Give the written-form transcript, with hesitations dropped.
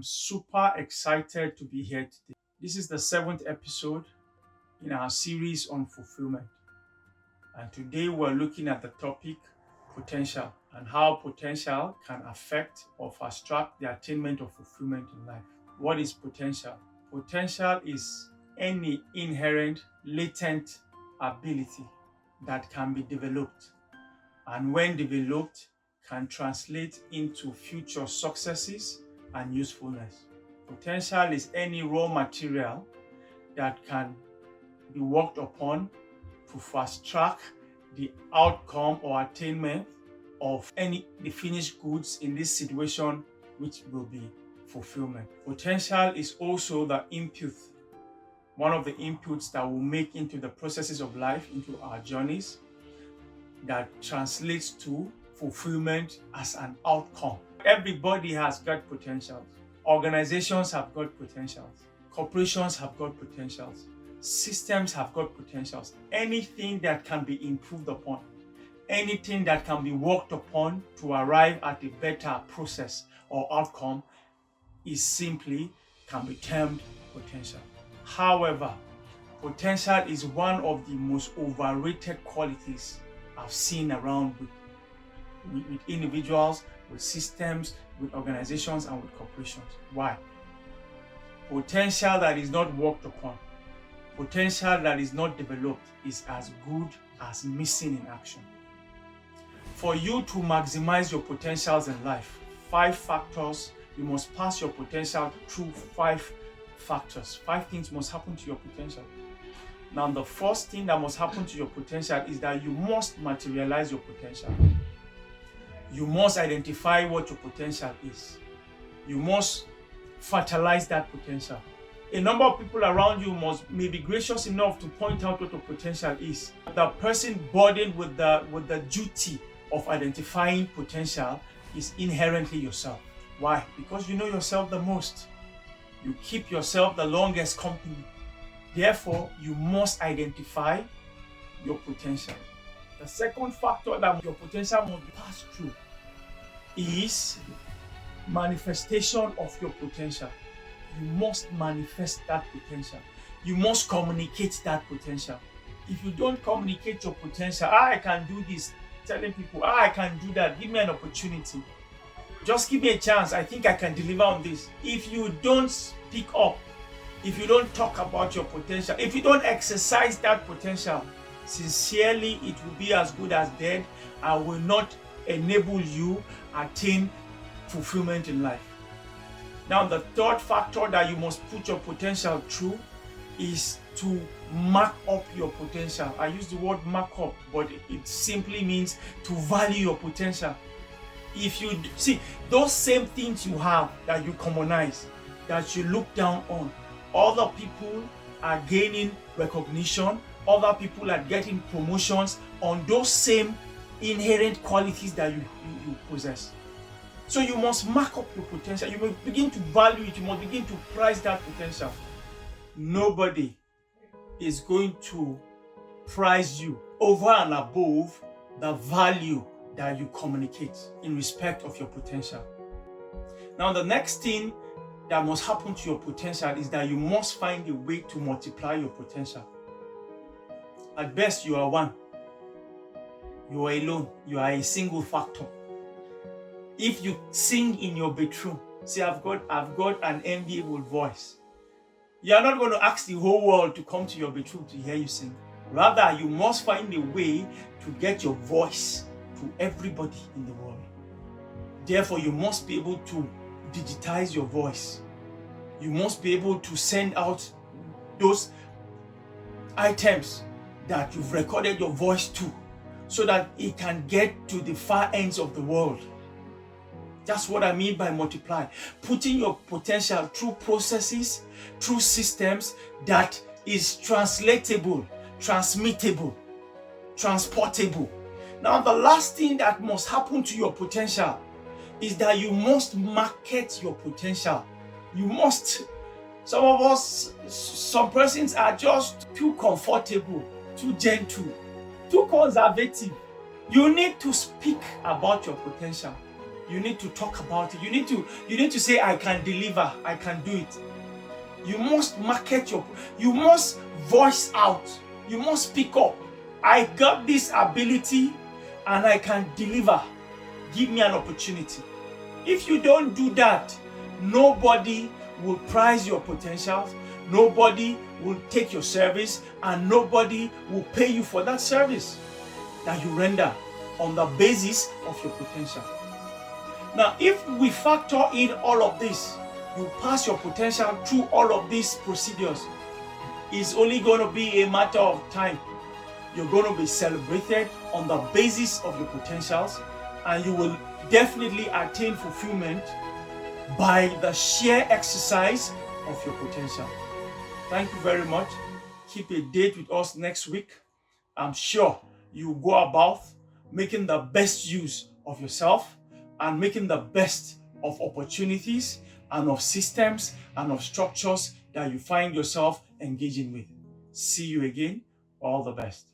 super excited to be here today. This is the 7th episode in our series on fulfillment. And today we're looking at the topic potential and how potential can affect or fast track the attainment of fulfillment in life. What is potential? Potential is any inherent, latent ability that can be developed, and when developed, can translate into future successes and usefulness. Potential is any raw material that can be worked upon to fast track the outcome or attainment of the finished goods in this situation, which will be fulfillment. Potential is also the input, one of the inputs that we make into the processes of life, into our journeys, that translates to fulfillment as an outcome. Everybody has got potentials. Organizations have got potentials. Corporations have got potentials. Systems have got potentials. Anything that can be improved upon, anything that can be worked upon to arrive at a better process or outcome can be termed potential. However, potential is one of the most overrated qualities I've seen around with individuals, with systems, with organizations, and with corporations. Why? Potential that is not worked upon, potential that is not developed, is as good as missing in action. For you to maximize your potentials in life, 5 factors, you must pass your potential through 5 factors. 5 things must happen to your potential. Now, the first thing that must happen to your potential is that you must materialize your potential. You must identify what your potential is. You must fertilize that potential. A number of people around you may be gracious enough to point out what your potential is. The person burdened with the duty of identifying potential is inherently yourself. Why? Because you know yourself the most. You keep yourself the longest company. Therefore, you must identify your potential. The second factor that your potential must pass through is manifestation of your potential. You must manifest that potential. You must communicate that potential. If you don't communicate your potential, I can do this, telling people, I can do that, give me an opportunity. Just give me a chance, I think I can deliver on this. If you don't speak up, if you don't talk about your potential, if you don't exercise that potential, sincerely, it will be as good as dead and will not enable you attain fulfillment in life. Now, the third factor that you must put your potential through is to mark up your potential. I use the word mark up, but it simply means to value your potential. If you see those same things you have that you commonize, that you look down on, other people are gaining recognition, other people are getting promotions on those same inherent qualities that you possess. So you must mark up your potential. You must begin to value it. You must begin to prize that potential. Nobody is going to prize you over and above the value that you communicate in respect of your potential. Now, the next thing that must happen to your potential is that you must find a way to multiply your potential. At best, you are one. You are alone. You are a single factor. If you sing in your bedroom, say, I've got an enviable voice. You are not going to ask the whole world to come to your bedroom to hear you sing. Rather, you must find a way to get your voice to everybody in the world. Therefore, you must be able to digitize your voice. You must be able to send out those items that you've recorded your voice to, so that it can get to the far ends of the world. That's what I mean by multiply. Putting your potential through processes, through systems that is translatable, transmittable, transportable. Now, the last thing that must happen to your potential is that you must market your potential. You must. Some persons are just too comfortable, too gentle, too conservative. You need to speak about your potential. You need to talk about it. You need to say, I can deliver, I can do it. You must you must voice out. You must speak up. I got this ability and I can deliver. Give me an opportunity. If you don't do that, nobody will prize your potentials, nobody will take your service, and nobody will pay you for that service that you render on the basis of your potential. Now, if we factor in all of this, you pass your potential through all of these procedures, it's only going to be a matter of time. You're going to be celebrated on the basis of your potentials, and you will definitely attain fulfillment by the sheer exercise of your potential. Thank you very much. Keep a date with us next week. I'm sure you go about making the best use of yourself and making the best of opportunities and of systems and of structures that you find yourself engaging with. See you again. All the best.